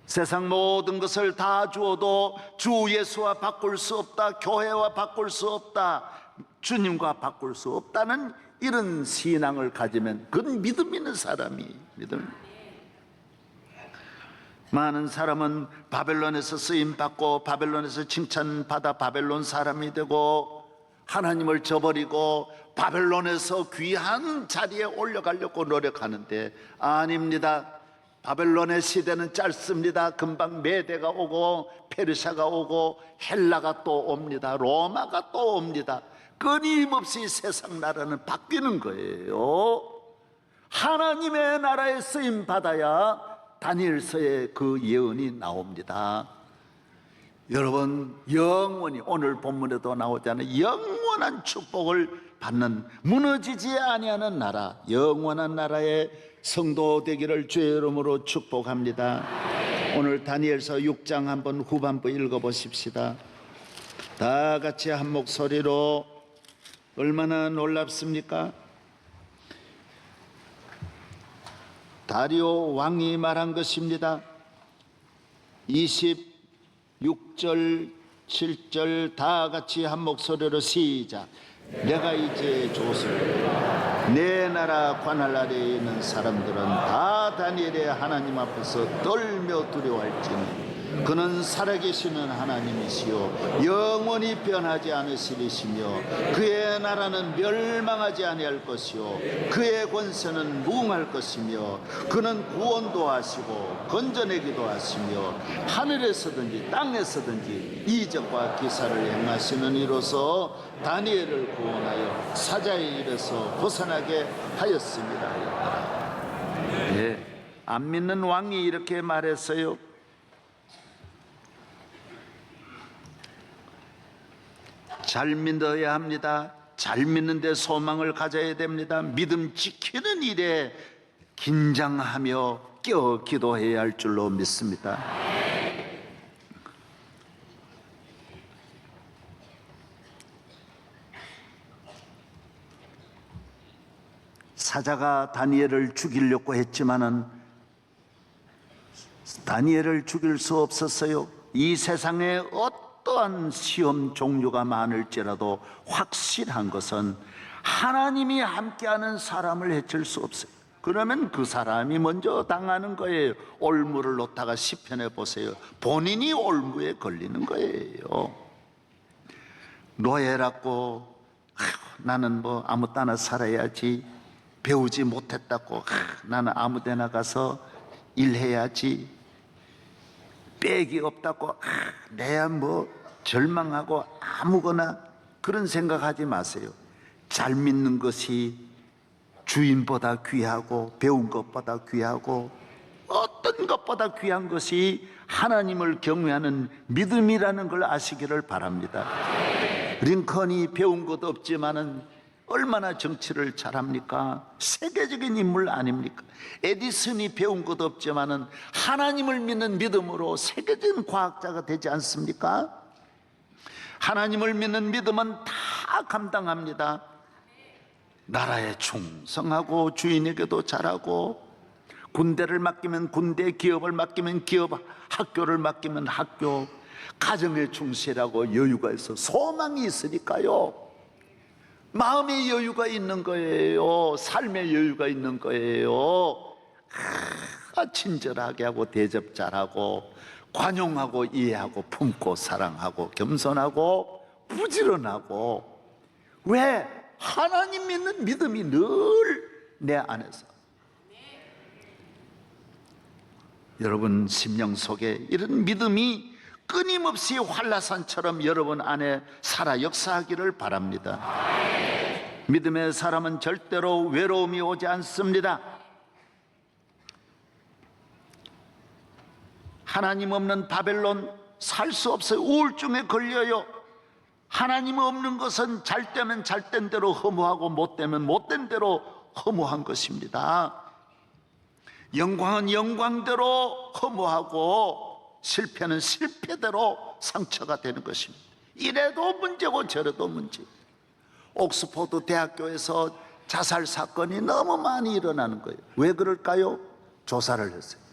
세상 모든 것을 다 주어도 주 예수와 바꿀 수 없다, 교회와 바꿀 수 없다, 주님과 바꿀 수 없다는 이런 신앙을 가지면 그건 믿음 있는 사람이 믿음. 많은 사람은 바벨론에서 쓰임받고 바벨론에서 칭찬받아 바벨론 사람이 되고 하나님을 저버리고 바벨론에서 귀한 자리에 올라가려고 노력하는데 아닙니다. 바벨론의 시대는 짧습니다. 금방 메대가 오고 페르시아가 오고 헬라가 또 옵니다. 로마가 또 옵니다. 끊임없이 세상 나라는 바뀌는 거예요. 하나님의 나라에 쓰임받아야 다니엘서의 그 예언이 나옵니다. 여러분, 영원히 오늘 본문에도 나오잖아요. 영원한 축복을 받는, 무너지지 아니하는 나라, 영원한 나라의 성도 되기를 주의 이름으로 축복합니다. 오늘 다니엘서 6장 한번 후반부 읽어보십시다. 다 같이 한 목소리로. 얼마나 놀랍습니까? 다리오 왕이 말한 것입니다. 26절 7절 다 같이 한 목소리로 시작. 내가 이제 조선 내 나라 관할 아래에 있는 사람들은 다 다니엘의 하나님 앞에서 떨며 두려워할지니 그는 살아계시는 하나님이시요 영원히 변하지 않으시리시며 그의 나라는 멸망하지 아니할 것이요 그의 권세는 무궁할 것이며 그는 구원도 하시고 건져내기도 하시며 하늘에서든지 땅에서든지 이적과 기사를 행하시는 이로서 다니엘을 구원하여 사자의 일에서 벗어나게 하였습니다. 네. 안 믿는 왕이 이렇게 말했어요. 잘 믿어야 합니다. 잘 믿는데 소망을 가져야 됩니다. 믿음 지키는 일에 긴장하며 깨어 기도해야 할 줄로 믿습니다. 사자가 다니엘을 죽이려고 했지만은 다니엘을 죽일 수 없었어요. 이 세상에 어떠한 시험 종류가 많을지라도 확실한 것은 하나님이 함께하는 사람을 해칠 수 없어요. 그러면 그 사람이 먼저 당하는 거예요. 올무를 놓다가 시편에 보세요. 본인이 올무에 걸리는 거예요. 노예라고 나는 뭐 아무 때나 살아야지, 배우지 못했다고 나는 아무 데나 가서 일해야지, 빽이 없다고 내야 뭐 절망하고 아무거나 그런 생각하지 마세요. 잘 믿는 것이 주인보다 귀하고 배운 것보다 귀하고 어떤 것보다 귀한 것이 하나님을 경외하는 믿음이라는 걸 아시기를 바랍니다. 링컨이 배운 것 없지만은 얼마나 정치를 잘합니까? 세계적인 인물 아닙니까? 에디슨이 배운 것 없지만은 하나님을 믿는 믿음으로 세계적인 과학자가 되지 않습니까? 하나님을 믿는 믿음은 다 감당합니다. 나라에 충성하고 주인에게도 잘하고, 군대를 맡기면 군대, 기업을 맡기면 기업, 학교를 맡기면 학교, 가정에 충실하고 여유가 있어 소망이 있으니까요. 마음의 여유가 있는 거예요. 삶의 여유가 있는 거예요. 친절하게 하고 대접 잘하고 관용하고 이해하고 품고 사랑하고 겸손하고 부지런하고. 왜? 하나님 믿는 믿음이 늘 내 안에서. 여러분 심령 속에 이런 믿음이 끊임없이 한라산처럼 여러분 안에 살아 역사하기를 바랍니다. 믿음의 사람은 절대로 외로움이 오지 않습니다. 하나님 없는 바벨론 살 수 없어요. 우울증에 걸려요. 하나님 없는 것은 잘 되면 잘 된 대로 허무하고 못 되면 못된 대로 허무한 것입니다. 영광은 영광대로 허무하고 실패는 실패대로 상처가 되는 것입니다. 이래도 문제고 저래도 문제. 옥스퍼드 대학교에서 자살 사건이 너무 많이 일어나는 거예요. 왜 그럴까요? 조사를 했어요.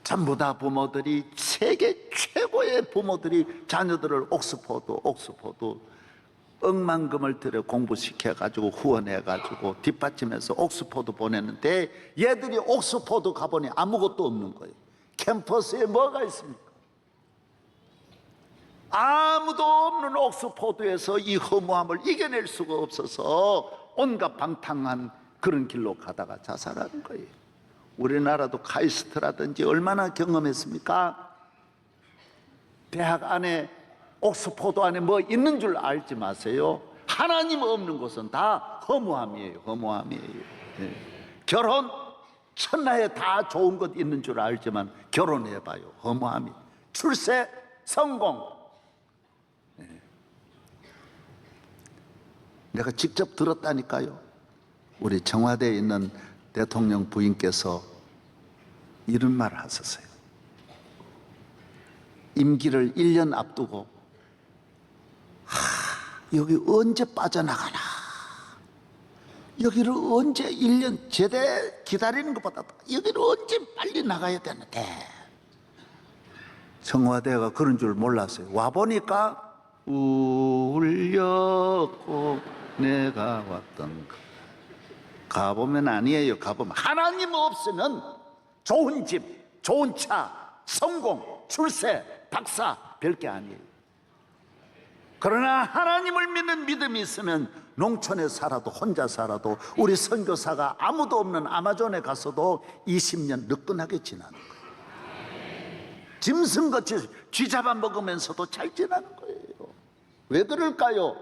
전부 다 부모들이, 세계 최고의 부모들이 자녀들을 옥스퍼드 억만금을 들여 공부시켜가지고 후원해가지고 뒷받침해서 옥스퍼드 보냈는데, 얘들이 옥스퍼드 가보니 아무것도 없는 거예요. 캠퍼스에 뭐가 있습니까? 아무도 없는 옥스퍼드에서 이 허무함을 이겨낼 수가 없어서 온갖 방탕한 그런 길로 가다가 자살하는 거예요. 우리나라도 카이스트라든지 얼마나 경험했습니까? 대학 안에, 옥스퍼드 안에 뭐 있는 줄 알지 마세요. 하나님 없는 곳은 다 허무함이에요. 허무함이에요. 결혼, 천하에 다 좋은 것 있는 줄 알지만 결혼해봐요. 허무함이. 출세, 성공. 내가 직접 들었다니까요. 우리 청와대에 있는 대통령 부인께서 이런 말을 하셨어요. 임기를 1년 앞두고 여기 언제 빠져나가나, 여기를 언제 1년 제대 기다리는 것보다 여기를 언제 빨리 나가야 되는데, 청와대가 그런 줄 몰랐어요. 와보니까 울렸고 내가 왔던, 가보면 아니에요. 가보면 하나님 없으면 좋은 집, 좋은 차, 성공, 출세, 박사 별게 아니에요. 그러나 하나님을 믿는 믿음이 있으면 농촌에 살아도, 혼자 살아도, 우리 선교사가 아무도 없는 아마존에 가서도 20년 느긋하게 지나는 거예요. 짐승같이 쥐 잡아먹으면서도 잘 지나는 거예요. 왜 그럴까요?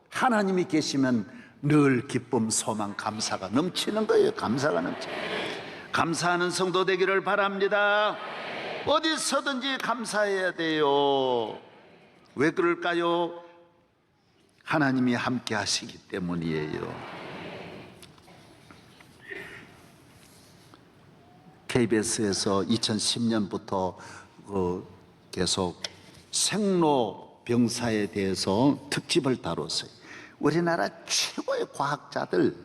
하나님이 계시면 늘 기쁨, 소망, 감사가 넘치는 거예요. 감사가 넘치는 거예요. 감사하는 성도 되기를 바랍니다. 어디서든지 감사해야 돼요. 왜 그럴까요? 하나님이 함께 하시기 때문이에요. KBS에서 2010년부터 계속 생로병사에 대해서 특집을 다뤘어요. 우리나라 최고의 과학자들,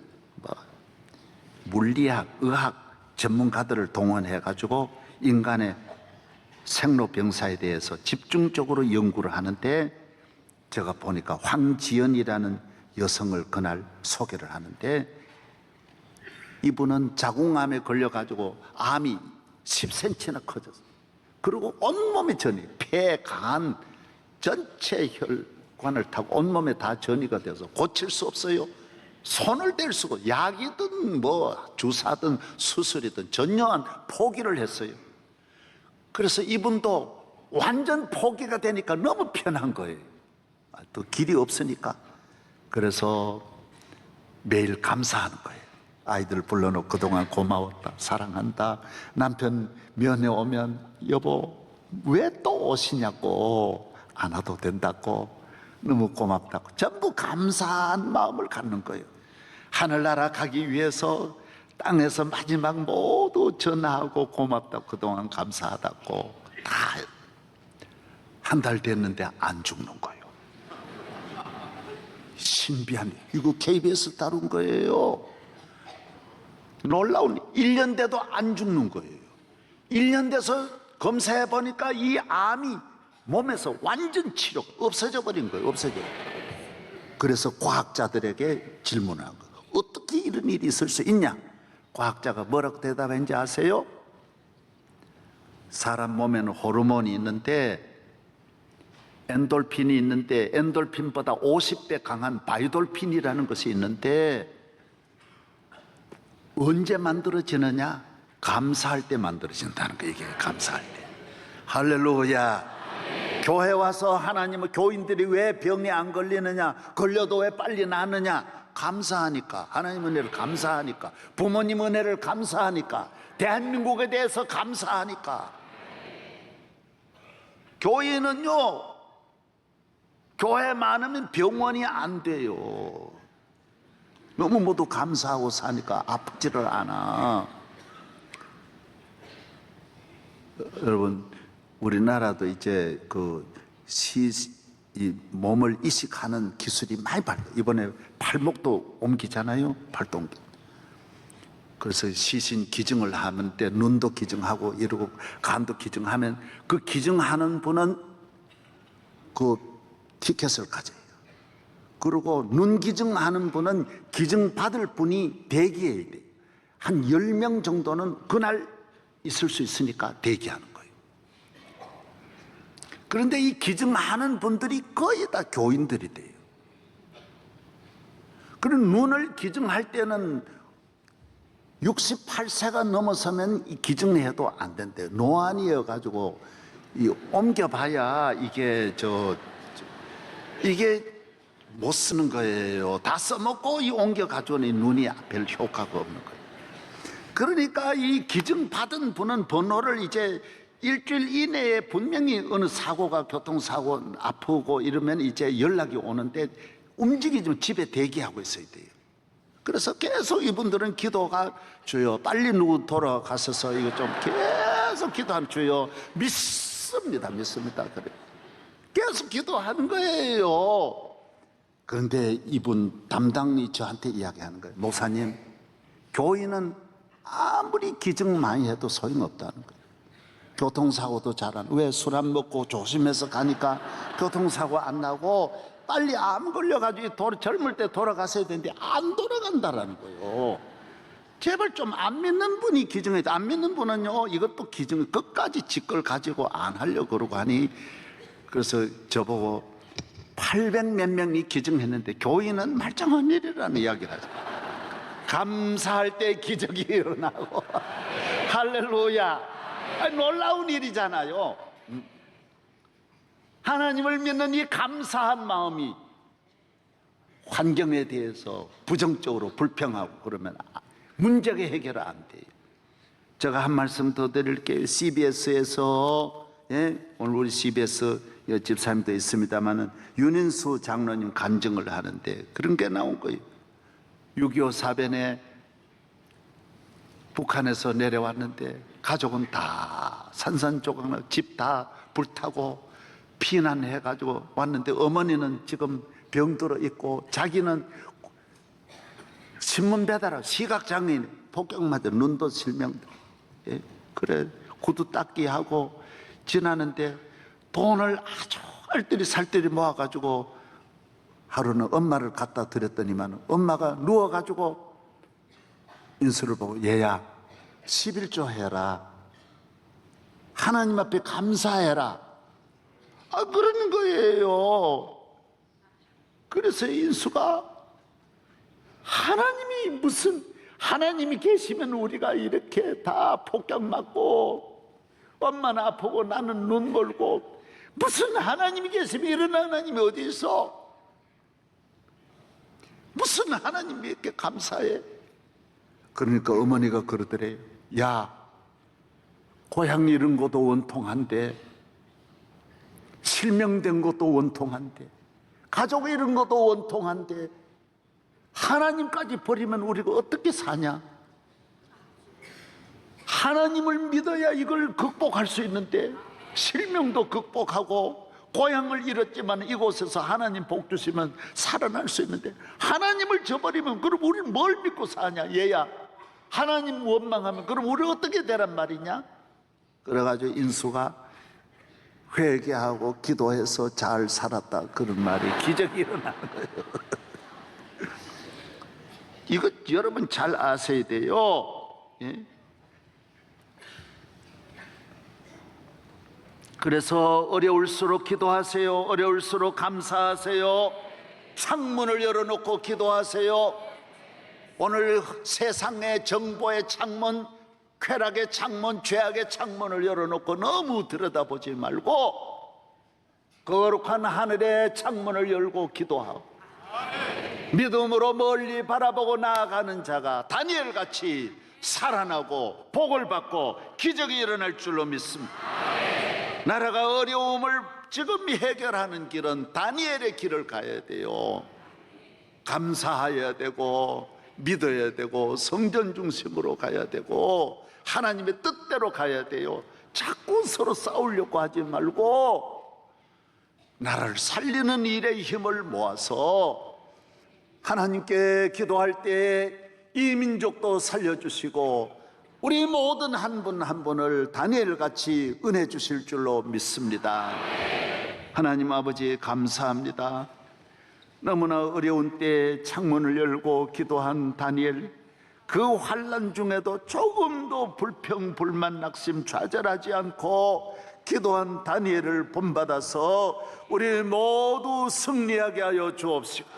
물리학, 의학 전문가들을 동원해가지고 인간의 생로병사에 대해서 집중적으로 연구를 하는데, 제가 보니까 황지연이라는 여성을 그날 소개를 하는데, 이분은 자궁암에 걸려가지고 암이 10cm나 커졌어요. 그리고 온몸에 전이, 폐, 간, 전체 혈관을 타고 온몸에 다 전이가 돼서 고칠 수 없어요. 손을 댈 수가, 약이든 뭐 주사든 수술이든 전혀한 포기를 했어요. 그래서 이분도 완전 포기가 되니까 너무 편한 거예요. 또 길이 없으니까. 그래서 매일 감사하는 거예요. 아이들 불러놓고 그동안 고마웠다, 사랑한다. 남편 면회 오면 여보 왜 또 오시냐고, 안 와도 된다고, 너무 고맙다고, 전부 감사한 마음을 갖는 거예요. 하늘나라 가기 위해서 땅에서 마지막 모두 전화하고 고맙다고, 그동안 감사하다고, 다 한 달 됐는데 안 죽는 거예요. 신비한, 이거 KBS 다룬 거예요. 놀라운, 1년 돼도 안 죽는 거예요. 1년 돼서 검사해 보니까 이 암이 몸에서 완전 치료가 없어져 버린 거예요. 없어져. 그래서 과학자들에게 질문한 거예요. 어떻게 이런 일이 있을 수 있냐? 과학자가 뭐라고 대답했는지 아세요? 사람 몸에는 호르몬이 있는데, 엔돌핀이 있는데, 엔돌핀보다 50배 강한 바이돌핀이라는 것이 있는데, 언제 만들어지느냐? 감사할 때 만들어진다는 거. 이게 감사할 때. 할렐루야. 교회 와서 하나님은 교인들이 왜 병에 안 걸리느냐, 걸려도 왜 빨리 낫느냐, 감사하니까. 하나님 은혜를 감사하니까. 부모님 은혜를 감사하니까. 대한민국에 대해서 감사하니까. 교회는요, 교회 많으면 병원이 안 돼요. 너무 모두 감사하고 사니까 아프지를 않아. 여러분, 우리나라도 이제 이 몸을 이식하는 기술이 많이 발달. 이번에 팔목도 옮기잖아요. 팔도 옮기. 그래서 시신 기증을 하면 때 눈도 기증하고 이러고 간도 기증하면 그 기증하는 분은 그 티켓을 가져요. 그리고 눈 기증하는 분은 기증받을 분이 대기해야 돼요. 한 10명 정도는 그날 있을 수 있으니까 대기하는 거예요. 그런데 이 기증하는 분들이 거의 다 교인들이 돼요. 그런 눈을 기증할 때는 68세가 넘어서면 이 기증해도 안 된대요. 노안이어가지고 옮겨봐야 이게 못 쓰는 거예요. 다 써먹고 옮겨가지고는 이 눈이 별 효과가 없는 거예요. 그러니까 이 기증받은 분은 번호를 이제 일주일 이내에 분명히 어느 사고가 교통사고 아프고 이러면 이제 연락이 오는데 움직이지 집에 대기하고 있어야 돼요. 그래서 계속 이분들은 기도가 주여 빨리 누구 돌아가셔서 이거 좀 계속 기도하면 주여 믿습니다. 그래 계속 기도하는 거예요. 그런데 이분 담당이 저한테 이야기하는 거예요. 목사님, 교인은 아무리 기증 많이 해도 소용없다는 거예요. 교통사고도 잘하는. 왜 술 안 먹고 조심해서 가니까 교통사고 안 나고 빨리 암 걸려가지고 젊을 때 돌아갔어야 되는데 안 돌아간다라는 거예요. 제발 좀 안 믿는 분이 기증해야 돼. 안 믿는 분은요, 이것도 기증 끝까지 직걸 가지고 안 하려고 그러고 하니, 그래서 저보고 800 몇 명이 기증했는데 교인은 말짱한 일이라는 이야기를 하죠. 감사할 때 기적이 일어나고 할렐루야. 놀라운 일이잖아요. 하나님을 믿는 이 감사한 마음이 환경에 대해서 부정적으로 불평하고 그러면 문제가 해결 안 돼요. 제가 한 말씀 더 드릴게요. CBS에서 오늘 우리 CBS 집사님도 있습니다만은 윤인수 장로님 간증을 하는데 그런 게 나온 거예요. 6.25 사변에 북한에서 내려왔는데 가족은 다 산산조각 집 다 불타고 피난해가지고 왔는데 어머니는 지금 병들어 있고 자기는 신문 배달하고 시각장애인 폭격맞아 눈도 실명돼. 그래 구두 닦기 하고 지나는데 돈을 아주 알뜰히 살뜰히 모아가지고 하루는 엄마를 갖다 드렸더니만 엄마가 누워가지고 인수를 보고 얘야 11조 해라. 하나님 앞에 감사해라. 그러는 거예요. 그래서 인수가 하나님이 계시면 우리가 이렇게 다 폭격 맞고 엄마는 아프고 나는 눈 멀고 무슨 하나님이 계시면 이런 하나님이 어디 있어? 무슨 하나님이 이렇게 감사해? 그러니까 어머니가 그러더래요. 야, 고향 잃은 것도 원통한데 실명된 것도 원통한데 가족 잃은 것도 원통한데 하나님까지 버리면 우리가 어떻게 사냐? 하나님을 믿어야 이걸 극복할 수 있는데 실명도 극복하고 고향을 잃었지만 이곳에서 하나님 복 주시면 살아날 수 있는데 하나님을 저버리면 그럼 우리는 뭘 믿고 사냐? 얘야, 하나님 원망하면 그럼 우리 어떻게 되란 말이냐? 그래가지고 인수가 회개하고 기도해서 잘 살았다 그런 말이 기적이 일어나는 거예요. 이거 여러분 잘 아셔야 돼요. 예? 그래서 어려울수록 기도하세요. 어려울수록 감사하세요. 창문을 열어놓고 기도하세요. 오늘 세상의 정보의 창문, 쾌락의 창문, 죄악의 창문을 열어놓고 너무 들여다보지 말고 거룩한 하늘의 창문을 열고 기도하고 믿음으로 멀리 바라보고 나아가는 자가 다니엘같이 살아나고 복을 받고 기적이 일어날 줄로 믿습니다. 나라가 어려움을 지금 해결하는 길은 다니엘의 길을 가야 돼요. 감사해야 되고 믿어야 되고 성전 중심으로 가야 되고 하나님의 뜻대로 가야 돼요. 자꾸 서로 싸우려고 하지 말고 나라를 살리는 일에 힘을 모아서 하나님께 기도할 때 이 민족도 살려주시고 우리 모든 한 분 한 분을 다니엘같이 은혜 주실 줄로 믿습니다. 하나님 아버지 감사합니다. 너무나 어려운 때에 창문을 열고 기도한 다니엘, 그 환난 중에도 조금도 불평, 불만, 낙심, 좌절하지 않고 기도한 다니엘을 본받아서 우리 모두 승리하게 하여 주옵시고,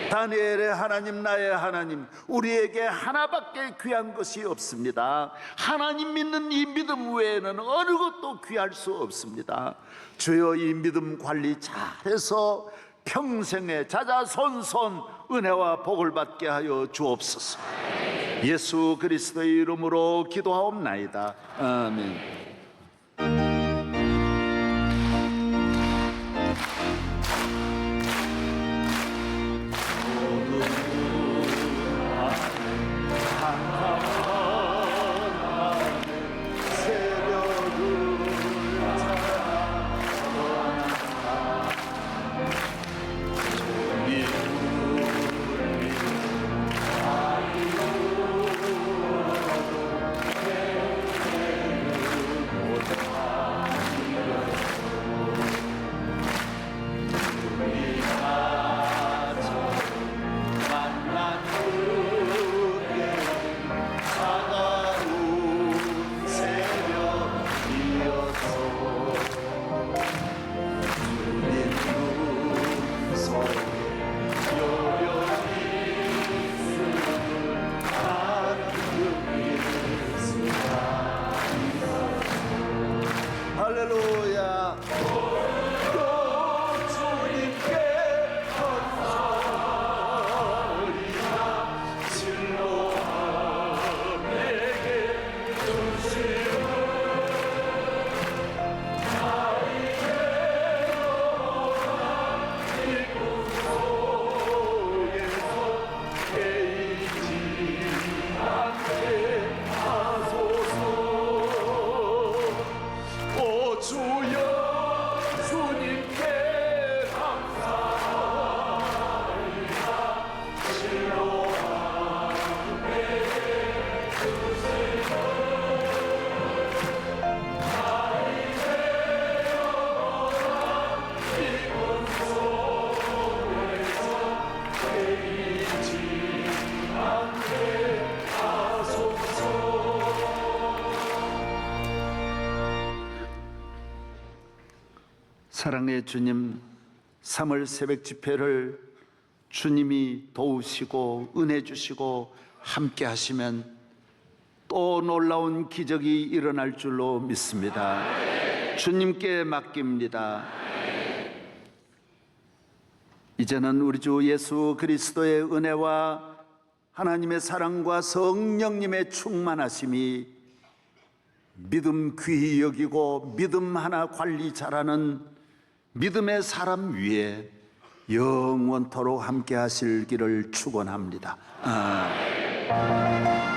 다니엘의 하나님, 나의 하나님, 우리에게 하나밖에 귀한 것이 없습니다. 하나님 믿는 이 믿음 외에는 어느 것도 귀할 수 없습니다. 주여, 이 믿음 관리 잘해서 평생에 자자손손 은혜와 복을 받게 하여 주옵소서. 예수 그리스도의 이름으로 기도하옵나이다. 아멘. 할렐루야. 사랑의 주님, 3월 새벽 집회를 주님이 도우시고 은혜 주시고 함께 하시면 또 놀라운 기적이 일어날 줄로 믿습니다. 주님께 맡깁니다. 이제는 우리 주 예수 그리스도의 은혜와 하나님의 사랑과 성령님의 충만하심이 믿음 귀히 여기고 믿음 하나 관리 잘하는 믿음의 사람 위에 영원토록 함께 하실 길을 축원합니다. 아멘.